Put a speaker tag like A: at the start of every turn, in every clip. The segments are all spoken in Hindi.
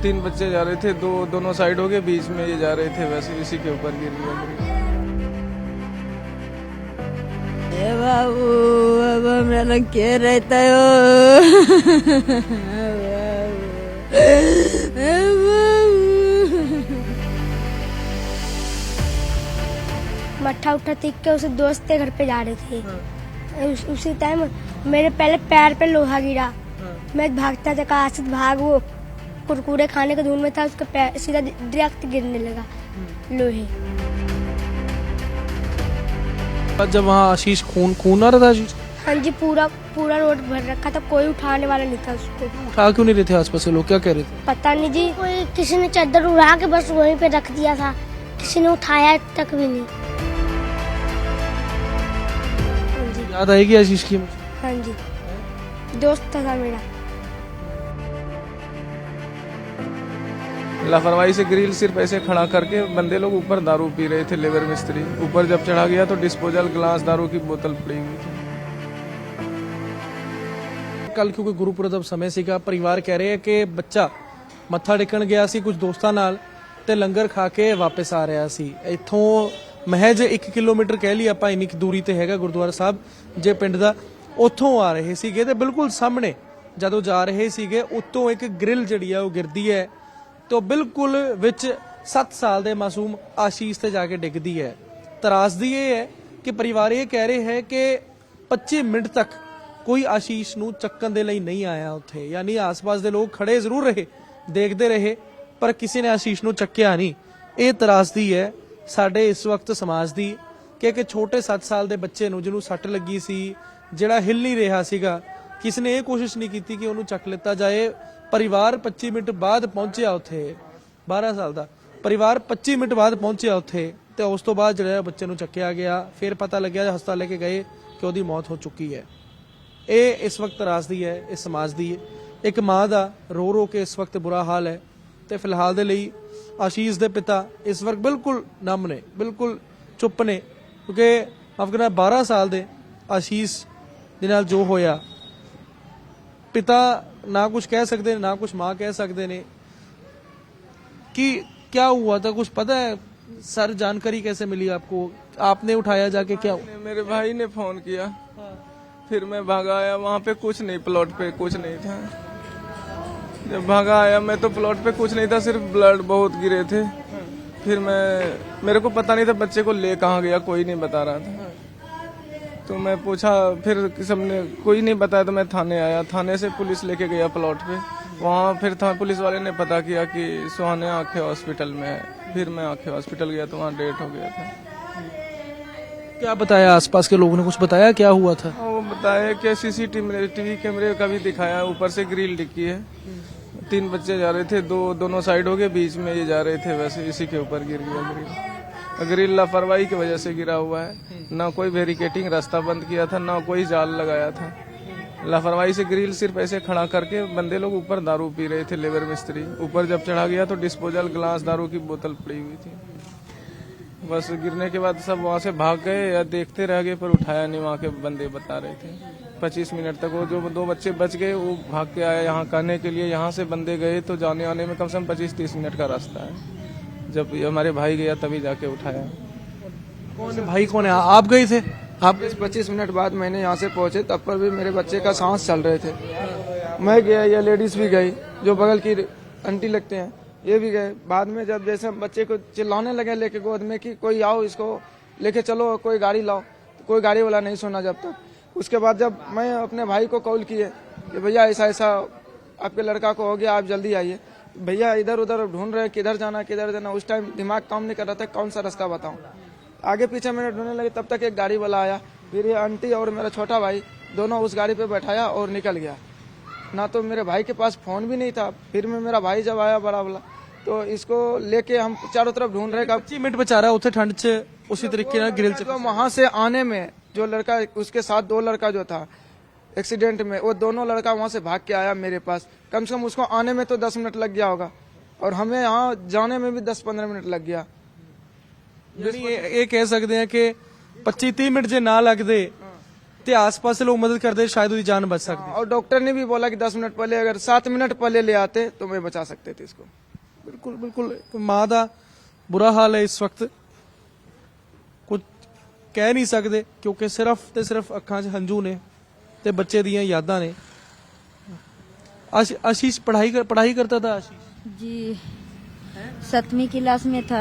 A: तीन बच्चे जा रहे थे, दोनों साइड हो गए, बीच में ये जा रहे थे, वैसे इसी के ऊपर गिर गया।
B: ए बाबू अब मेरा क्या रहता है
C: मट्ठा उठा तीख के उसे दोस्त के घर पे जा रहे थे। उसी टाइम मेरे पहले पैर पे लोहा गिरा। मैं भागता था, कहा आसित भाग, वो कुरकुरे खाने के धुन में था, उसका पैर सीधा डायरेक्ट गिरने लगा लोहे।
D: जब वहाँ आशीष खून आ रहा था आशीष,
C: हाँ जी, पूरा रोड भर रखा था, कोई उठाने वाला नहीं था उसको।
D: उठा क्यों नहीं रहे थे आसपास से लोग, क्या कह रहे थे?
C: पता नहीं जी, कोई किसी ने चादर उड़ा के बस वहीं पे रख दिया था, किसी ने उठाया तक भी नहीं। हाँ जी,
D: याद आएगी आशीष की?
C: हाँ जी, दोस्त था मेरा।
A: लापरवाही से ग्रिल सिर्फ ऐसे खड़ा करके बंदे लोग ऊपर दारू पी रहे थे, लेबर मिस्त्री ऊपर जब चढ़ा गया तो डिस्पोजल ग्लास दारू की बोतल पड़ी हुई थी।
D: ਕੱਲ ਕਿਉਂਕਿ ਗੁਰਪੁਰਬ ਦਾ ਸਮੇਂ ਸੀਗਾ, ਪਰਿਵਾਰ ਕਹਿ ਰਹੇ ਹੈ ਕਿ ਬੱਚਾ ਮੱਥਾ ਟੇਕਣ ਗਿਆ ਸੀ ਕੁਝ ਦੋਸਤਾਂ ਨਾਲ ਤੇ ਲੰਗਰ ਖਾ ਕੇ ਵਾਪਸ ਆ ਰਿਹਾ ਸੀ। ਇੱਥੋਂ ਮਹਿਜ 1 ਕਿਲੋਮੀਟਰ ਕਹਿ ਲਈ ਆਪਾਂ, ਇੰਨੀ ਦੂਰੀ ਤੇ ਹੈਗਾ ਗੁਰਦੁਆਰਾ ਸਾਹਿਬ ਜੇ ਪਿੰਡ ਦਾ। ਉੱਥੋਂ ਆ ਰਹੇ ਸੀਗੇ ਤੇ ਬਿਲਕੁਲ ਸਾਹਮਣੇ ਜਦੋਂ ਜਾ ਰਹੇ ਸੀਗੇ ਉੱਤੋਂ ਇੱਕ ਗ੍ਰਿਲ ਜਿਹੜੀ ਆ ਉਹ ਗਿਰਦੀ ਹੈ तो बिल्कुल विच 7 साल ਦੇ ਮਾਸੂਮ ਆਸ਼ੀਸ਼ ਤੇ ਜਾ ਕੇ ਡਿੱਗਦੀ ਹੈ। ਤਰਾਸਦੀ ਇਹ ਹੈ ਕਿ ਪਰਿਵਾਰ ਇਹ ਕਹਿ ਰਹੇ ਹੈ ਕਿ 25 ਮਿੰਟ ਤੱਕ ਕੋਈ ਆਸ਼ੀਸ਼ ਨੂੰ ਚੱਕਣ ਦੇ ਲਈ ਨਹੀਂ ਆਇਆ ਉੱਥੇ, ਯਾਨੀ ਆਸ-ਪਾਸ ਦੇ ਲੋਕ ਖੜੇ ਜ਼ਰੂਰ ਰਹੇ, ਦੇਖਦੇ ਰਹੇ, ਪਰ ਕਿਸੇ ਨੇ ਆਸ਼ੀਸ਼ ਨੂੰ ਚੱਕਿਆ ਨਹੀਂ। ਇਹ ਤਰਾਸਦੀ ਹੈ ਸਾਡੇ ਇਸ ਵਕਤ ਸਮਾਜ ਦੀ ਕਿ ਇੱਕ ਛੋਟੇ 7 ਸਾਲ ਦੇ ਬੱਚੇ ਨੂੰ ਜਿਹਨੂੰ ਸੱਟ ਲੱਗੀ ਸੀ, ਜਿਹੜਾ ਹਿੱਲ ਨਹੀਂ ਰਿਹਾ ਸੀਗਾ, ਕਿਸੇ ਨੇ ਇਹ ਕੋਸ਼ਿਸ਼ ਨਹੀਂ ਕੀਤੀ ਕਿ ਉਹਨੂੰ ਚੱਕ ਲਿੱਤਾ ਜਾਏ। परिवार 25 मिनट बाद पहुंचया उत्थे, 12 साल का परिवार 25 मिनट बाद पहुंचया उत्थे ते उस तो बाद जो बच्चे नूं चक्या गया, फिर पता लग्या हस्पताल लेके गए कि उहदी मौत हो चुकी है। ये इस वक्त त्रासदी है इस समाज की। एक माँ का रो रो के इस वक्त बुरा हाल है तो फिलहाल दे लई आशीष दे पिता इस वक्त बिल्कुल नम ने, बिल्कुल चुप ने, क्योंकि माफ करना 12 साल दे आशीष दे नाल जो होया, पिता ना कुछ कह सकते ना कुछ माँ कह सकते ने कि क्या हुआ था, कुछ पता है सर? जानकारी कैसे मिली आपको? आपने उठाया जाके? क्या
A: मेरे भाई ने फोन किया, फिर मैं भागा आया, वहाँ पे कुछ नहीं, प्लॉट पे कुछ नहीं था। जब भागा आया मैं तो प्लॉट पे कुछ नहीं था, सिर्फ ब्लड बहुत गिरे थे। फिर मेरे को पता नहीं था बच्चे को ले कहाँ गया, कोई नहीं बता रहा था। तो मैं पूछा, फिर सबने कोई नहीं बताया, तो मैं थाने आया, थाने से पुलिस लेके गया प्लॉट पे। वहाँ फिर था पुलिस वाले ने पता किया कि सुहाने आंखें हॉस्पिटल में है। फिर मैं आंखें हॉस्पिटल गया तो वहाँ डेट हो गया था।
D: क्या बताया आसपास के लोगों ने, कुछ बताया क्या हुआ था?
A: वो बताया कि सीसीटीवी कैमरे का भी दिखाया, ऊपर से ग्रिल डिक्की है, 3 बच्चे जा रहे थे, दोनों साइड हो गए, बीच में ये जा रहे थे, वैसे इसी के ऊपर गिर गया ग्रिल। लापरवाही की वजह से गिरा हुआ है, ना कोई बैरिकेटिंग रास्ता बंद किया था, ना कोई जाल लगाया था। लापरवाही से ग्रिल सिर्फ ऐसे खड़ा करके बंदे लोग ऊपर दारू पी रहे थे, लेबर मिस्त्री ऊपर जब चढ़ा गया तो डिस्पोजल ग्लास दारू की बोतल पड़ी हुई थी। बस गिरने के बाद सब वहाँ से भाग गए या देखते रह गए, पर उठाया नहीं, वहाँ के बंदे बता रहे थे। 25 मिनट तक वो जो 2 बच्चे बच गए वो भाग के आए यहाँ कहने के लिए, यहाँ से बंदे गए तो जाने आने में कम से कम 25-30 मिनट का रास्ता है। जब हमारे भाई गया तभी जाके उठाया।
D: कौन भाई कौन है? आप गए थे? आप
E: 25 मिनट बाद मैंने यहाँ से पहुंचे, तब पर भी मेरे बच्चे का सांस चल रहे थे। मैं गया, या लेडीज भी गई, जो बगल की आंटी लगते हैं, ये भी गए। बाद में जब जैसे बच्चे को चिल्लाने लगे लेके गोद में कि कोई आओ इसको लेके चलो, कोई गाड़ी लाओ, तो कोई गाड़ी वाला नहीं सुना जब तक। उसके बाद जब मैं अपने भाई को कॉल किए कि भैया ऐसा ऐसा आपके लड़का को हो गया, आप जल्दी आइए। भैया इधर उधर ढूंढ रहे, किधर जाना। उस टाइम दिमाग काम नहीं कर रहा था, कौन सा रास्ता बताऊं। आगे पीछे मैंने ढूंढने लगे, तब तक एक गाड़ी वाला आया, फिर ये आंटी और मेरा छोटा भाई दोनों उस गाड़ी पे बैठाया और निकल गया। ना तो मेरे भाई के पास फोन भी नहीं था। फिर में मेरा भाई जब आया बड़ा वाला, तो इसको लेके हम चारों तरफ ढूंढ रहे।
D: 25 मिनट बचा रहा उसे ठंड से, उसी तरीके से ग्रिल से।
E: वहां से आने में जो लड़का, उसके साथ 2 लड़का जो था एक्सीडेंट में, वो दोनों लड़का वहां से भाग के आया मेरे पास। कम से कम उसको आने में तो 10 मिनट लग गया होगा, और हमें यहाँ जाने में भी 10-15 मिनट लग गया।
D: ये कह सकते हैं कि 25-30 मिनट जे ना लगते ਤੇ ਆਸ-ਪਾਸ ਲੋਕ ਮਦਦ ਕਰਦੇ ਸ਼ਾयद ਉਹਦੀ ਜਾਨ ਬਚ ਸਕਦੀ।
E: और डॉक्टर ने भी बोला कि 10 मिनट पहले, अगर 7 मिनट पहले ले आते तो मैं बचा सकते थे इसको।
D: ਬਿਲਕੁਲ ਬਿਲਕੁਲ ਮਾਂ ਦਾ ਬੁਰਾ ਹਾਲ ਹੈ ਇਸ ਵਕਤ, ਕੁਝ ਕਹਿ ਨਹੀਂ ਸਕਦੇ ਕਿਉਂਕਿ ਸਿਰਫ ਤੇ ਸਿਰਫ ਅੱਖਾਂ 'ਚ ਹੰਝੂ ਨੇ ਤੇ ਬੱਚੇ ਦੀਆਂ ਯਾਦਾਂ ਨੇ। आशीष पढ़ाई करता था। आशीष
B: जी 7वीं क्लास में था,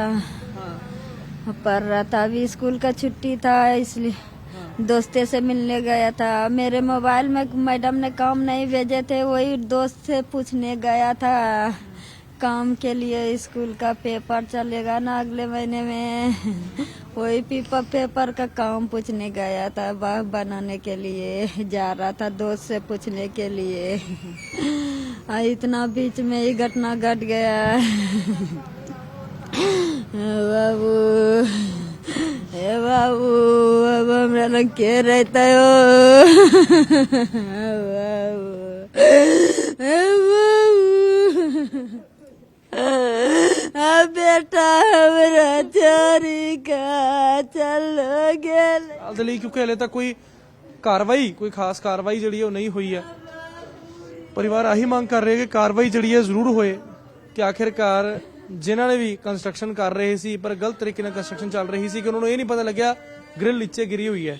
B: पढ़ रहा था। अभी स्कूल का छुट्टी था इसलिए दोस्ते से मिलने गया था। मेरे मोबाइल में मैडम ने काम नहीं भेजे थे, वही दोस्त से पूछने गया था काम के लिए। स्कूल का पेपर चलेगा ना अगले महीने में, वही पेपर का काम पूछने गया था। बाग बनाने के लिए जा रहा था दोस्त से पूछने के लिए। इतना बीच में ही घटना घट गया। बाबू हे बाबू, अब हमरा लग के रहता हो बाबू। बेटा हमरा चोरी का चलो गेल
D: ਦੇ ਲਈ ਕਿਉਂਕਿ ਹਲੇ ਤੱਕ ਕੋਈ ਕਾਰਵਾਈ, ਕੋਈ ਖਾਸ ਕਾਰਵਾਈ ਜਿਹੜੀ ਉਹ ਨਹੀਂ ਹੋਈ ਹੈ। ਪਰਿਵਾਰ ਆਹੀ ਮੰਗ ਕਰ ਰਿਹਾ ਕਿ ਕਾਰਵਾਈ ਜਿਹੜੀ ਹੈ ਜ਼ਰੂਰ ਹੋਏ ਕਿ ਆਖਿਰਕਾਰ ਜਿਨ੍ਹਾਂ ਨੇ ਵੀ ਕੰਸਟਰਕਸ਼ਨ ਕਰ ਰਹੇ ਸੀ ਪਰ ਗਲਤ ਤਰੀਕੇ ਨਾਲ ਕੰਸਟਰਕਸ਼ਨ ਚੱਲ ਰਹੀ ਸੀ ਕਿ ਉਹਨਾਂ ਨੂੰ ਇਹ ਨਹੀਂ ਪਤਾ ਲੱਗਿਆ ਗ੍ਰਿਲ ਨੀਚੇ ਗਿਰੀ ਹੋਈ ਹੈ।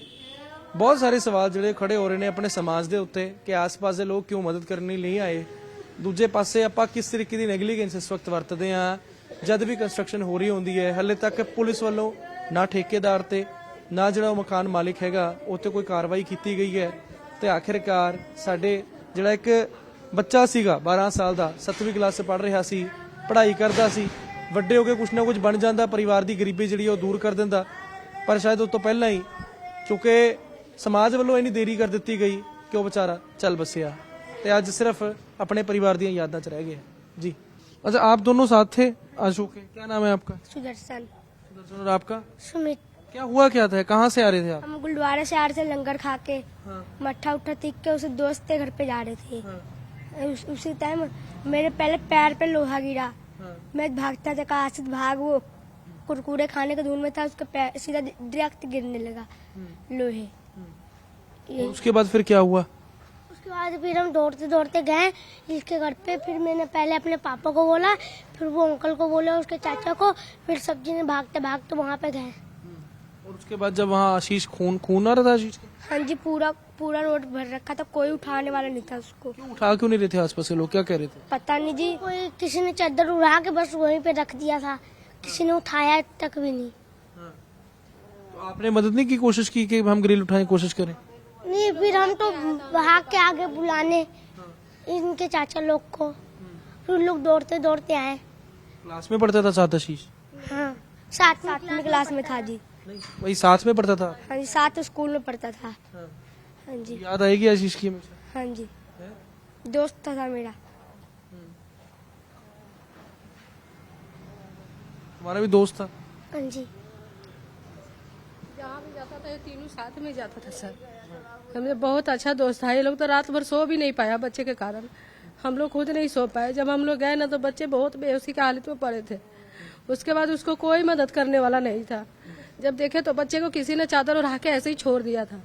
D: ਬਹੁਤ ਸਾਰੇ ਸਵਾਲ ਜਿਹੜੇ ਖੜੇ ਹੋ ਰਹੇ ਨੇ ਆਪਣੇ ਸਮਾਜ ਦੇ ਉੱਤੇ ਕਿ ਆਸ-ਪਾਸ ਦੇ ਲੋਕ ਕਿਉਂ ਮਦਦ ਕਰਨ ਲਈ ਨਹੀਂ ਆਏ। ਦੂਜੇ ਪਾਸੇ ਆਪਾਂ ਕਿਸ ਤਰੀਕੇ ਦੀ ਨੈਗਲੀਜੈਂਸ ਇਸ ਵਕਤ ਵਰਤਦੇ ਆ ਜਦ ਵੀ ਕੰਸਟਰਕਸ਼ਨ ਹੋ ਰਹੀ ਹੁੰਦੀ ਹੈ। ਹਲੇ ਤੱਕ ਪੁਲਿਸ ਵੱਲੋਂ ਨਾ ਠੇਕੇਦਾਰ ਤੇ ਨਾ ਜਿਹੜਾ ਮਕਾਨ ਮਾਲਿਕ ਹੈਗਾ ਉੱਤੇ ਕੋਈ ਕਾਰਵਾਈ ਕੀਤੀ ਗਈ ਹੈ। ਤੇ ਆਖਿਰਕਾਰ ਸਾਡੇ ਜਿਹੜਾ ਇੱਕ ਬੱਚਾ ਸੀਗਾ 12 ਸਾਲ ਦਾ 7ਵੀਂ ਕਲਾਸ 'ਚ ਪੜ੍ਹ ਰਿਹਾ ਸੀ, ਪੜ੍ਹਾਈ ਕਰਦਾ ਸੀ, ਵੱਡੇ ਹੋ ਕੇ ਕੁਛ ਨਾ ਕੁਛ ਬਣ ਜਾਂਦਾ, ਪਰਿਵਾਰ ਦੀ ਗਰੀਬੀ ਜਿਹੜੀ ਉਹ ਦੂਰ ਕਰ ਦਿੰਦਾ, ਪਰ ਸ਼ਾਇਦ ਉਸ ਤੋਂ ਪਹਿਲਾਂ ਹੀ ਕਿਉਂਕਿ ਸਮਾਜ ਵੱਲੋਂ ਇੰਨੀ ਦੇਰੀ ਕਰ ਦਿੱਤੀ ਗਈ ਕਿ ਉਹ ਵਿਚਾਰਾ ਚੱਲ बसिया ਤੇ ਅੱਜ ਸਿਰਫ अपने परिवार दी यादां च रह गए हैं। जी अच्छा, आप दोनों साथ थे आशु के, क्या नाम है आपका?
C: सुदर्शन।
A: सुदर्शन। और आपका?
C: सुमित।
A: क्या हुआ क्या था, कहाँ से आ रहे थे आप?
C: हम गुरुद्वारे से आ रहे थे लंगर खा के, मट्ठा उठा तीख के उसे दोस्त के घर पे जा रहे थे। उसी टाइम मेरे पहले पैर पे लोहा गिरा। मैं भागता था, कहा आसित भाग, वो कुरकुरे खाने के धुन में था, उसका पैर सीधा डायरेक्ट गिरने लगा लोहे।
A: और उसके बाद फिर क्या हुआ?
C: उसके बाद फिर हम दौड़ते दौड़ते गए इसके घर पे। फिर मैंने पहले अपने पापा को बोला, फिर वो अंकल को बोला, उसके चाचा को, फिर सब जने भागते भागते वहाँ पे गए।
A: और उसके बाद जब वहाँ आशीष खून आ रहा था आशीष का?
C: हाँ जी, पूरा रोड भर रखा था, कोई उठाने वाला नहीं था उसको।
A: उठा क्यों नहीं रहे थे आसपास के लोग, क्या कह रहे थे?
C: पता नहीं जी, कोई किसी ने चादर उड़ा के बस वहीं पे रख दिया था, किसी ने उठाया तक भी नहीं।
A: तो आपने मदद नहीं की कोशिश की कि हम ग्रिल उठाने की कोशिश करें?
C: नहीं, फिर हम तो भाग के आगे बुलाने इनके चाचा लोग को, फिर लोग दौड़ते दौड़ते आए।
A: क्लास में पढ़ता था साथ आशीष?
C: हाँ, 7वीं क्लास में था जी।
A: वही साथ में पढ़ता था?
C: हाँ जी, साथ स्कूल में पढ़ता था। हाँ जी।
A: याद आएगी आशीष की हमेशा?
C: हाँ जी, दोस्त था मेरा।
A: तुम्हारा भी दोस्त था?
C: हाँ जी।
F: जहाँ भी जाता था ये तीनों साथ में जाता था सर। हमने बहुत अच्छा दोस्त था। ये लोग तो रात भर सो भी नहीं पाया बच्चे के कारण, हम लोग खुद नहीं सो पाए। जब हम लोग गए ना तो बच्चे बहुत बेहोशी की हालत में पड़े थे। उसके बाद उसको कोई मदद करने वाला नहीं था। जब देखे तो बच्चे को किसी ने चादर उड़ा के ऐसे ही छोड़ दिया था।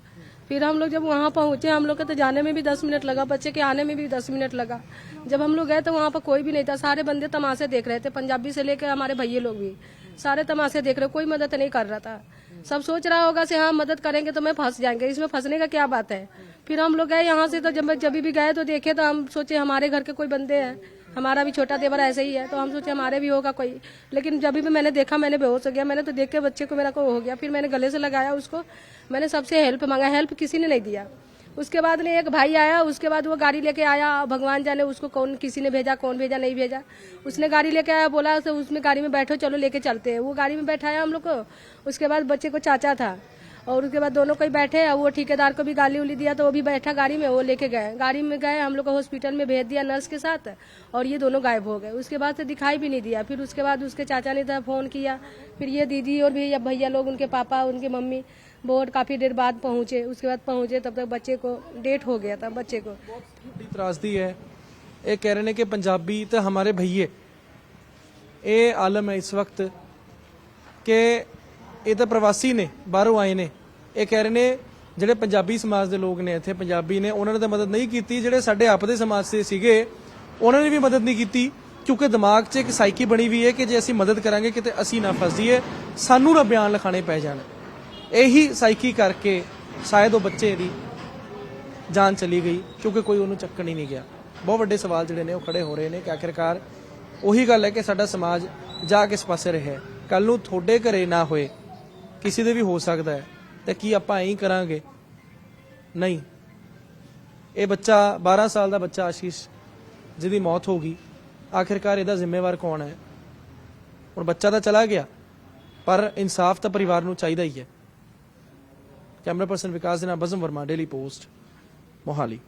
F: फिर हम लोग जब वहाँ पहुंचे, हम लोग के तो जाने में भी 10 मिनट लगा, बच्चे के आने में भी 10 मिनट लगा। जब हम लोग गए तो वहाँ पर कोई भी नहीं था, सारे बंदे तमाशे देख रहे थे, पंजाबी से लेकर हमारे भैया लोग भी सारे तमाशे देख रहे, कोई मदद नहीं कर रहा था। सब सोच रहा होगा से हाँ मदद करेंगे तो मैं फंस जाएंगे, इसमें फंसने का क्या बात है। फिर हम लोग गए यहाँ से, तो जब भी गए तो देखे तो हम सोचे हमारे घर के कोई बंदे हैं, हमारा भी छोटा देवर ऐसे ही है, तो हम सोचे हमारे भी होगा कोई। लेकिन जब भी मैंने देखा मैंने बेहोश हो गया। मैंने तो देख के बच्चे को मेरा को हो गया। फिर मैंने गले से लगाया उसको, मैंने सबसे हेल्प मांगा, हेल्प किसी ने नहीं दिया। उसके बाद में एक भाई आया, उसके बाद वो गाड़ी लेके आया, भगवान जाने उसको कौन किसी ने भेजा, कौन भेजा नहीं भेजा। उसने गाड़ी लेके आया, बोला तो उसमें गाड़ी में बैठो चलो लेके चलते हैं। वो गाड़ी में बैठाया हम लोग को। उसके बाद बच्चे को चाचा था और उसके बाद दोनों कोई बैठे, वो ठेकेदार को भी गाली उली दिया तो वो भी बैठा गाड़ी में, वो लेके गए। गाड़ी में गए, हम लोग को हॉस्पिटल में भेज दिया नर्स के साथ, और ये दोनों गायब हो गए। उसके बाद से दिखाई भी नहीं दिया। फिर उसके बाद उसके चाचा ने था फोन किया, फिर ये दीदी और भी भैया लोग, उनके पापा, उनकी मम्मी बहुत काफी देर बाद पहुंचे। उसके बाद पहुंचे तब तक बच्चे को डेथ हो गया था। बच्चे को
A: बड़ी त्रासदी है। ये कह रहे ने कि पंजाबी तो हमारे भईए ये आलम है इस वक्त कि ये तो प्रवासी ने, बाहरों आए ने। ये कह रहे ने
D: ਜਿਹੜੇ ਪੰਜਾਬੀ ਸਮਾਜ ਦੇ ਲੋਕ ਨੇ ਇੱਥੇ ਪੰਜਾਬੀ ਨੇ ਉਹਨਾਂ ਨੇ ਤਾਂ ਮਦਦ ਨਹੀਂ ਕੀਤੀ, ਜਿਹੜੇ ਸਾਡੇ ਆਪ ਦੇ ਸਮਾਜ ਦੇ ਸੀਗੇ ਉਹਨਾਂ ਨੇ ਵੀ ਮਦਦ ਨਹੀਂ ਕੀਤੀ, ਕਿਉਂਕਿ ਦਿਮਾਗ 'ਚ ਇੱਕ ਸਾਈਕੀ ਬਣੀ ਵੀ ਹੈ ਕਿ ਜੇ ਅਸੀਂ ਮਦਦ ਕਰਾਂਗੇ ਕਿਤੇ ਅਸੀਂ ਨਾ ਫਸ ਜਾਈਏ, ਸਾਨੂੰ ਨਾ ਬਿਆਨ ਲਿਖਾਣੇ ਪੈ ਜਾਣ। ਇਹੀ ਸਾਈਕੀ ਕਰਕੇ ਸ਼ਾਇਦ ਉਹ ਬੱਚੇ ਦੀ ਜਾਨ ਚਲੀ ਗਈ, ਕਿਉਂਕਿ ਕੋਈ ਉਹਨੂੰ ਚੱਕਣ ਹੀ ਨਹੀਂ ਗਿਆ। ਬਹੁਤ ਵੱਡੇ ਸਵਾਲ ਜਿਹੜੇ ਨੇ ਉਹ ਖੜੇ ਹੋ ਰਹੇ ਨੇ ਕਿ ਆਖਿਰਕਾਰ ਉਹੀ ਗੱਲ ਹੈ ਕਿ ਸਾਡਾ ਸਮਾਜ ਜਾ ਕਿਸ ਪਾਸੇ ਰਿਹਾ। ਕੱਲ ਨੂੰ ਤੁਹਾਡੇ ਘਰੇ ਨਾ ਹੋਏ, ਕਿਸੇ ਦੇ ਵੀ ਹੋ ਸਕਦਾ ਹੈ, ਤੇ ਕੀ ਆਪਾਂ ਐਂ ਕਰਾਂਗੇ? ਨਹੀਂ। ਇਹ ਬੱਚਾ 12 ਸਾਲ ਦਾ ਬੱਚਾ ਆਸ਼ੀਸ਼ ਜਿਹਦੀ ਮੌਤ ਹੋ ਗਈ, ਆਖਿਰਕਾਰ ਇਹਦਾ ਜ਼ਿੰਮੇਵਾਰ ਕੌਣ ਹੈ? ਹੁਣ ਬੱਚਾ ਤਾਂ ਚਲਾ ਗਿਆ, ਪਰ ਇਨਸਾਫ ਤਾਂ ਪਰਿਵਾਰ ਨੂੰ ਚਾਹੀਦਾ ਹੀ ਹੈ। ਕੈਮਰਾ ਪਰਸਨ ਵਿਕਾਸ ਦੇ ਨਾਲ ਬਜ਼ਮ ਵਰਮਾ, ਡੇਲੀ ਪੋਸਟ, ਮੋਹਾਲੀ।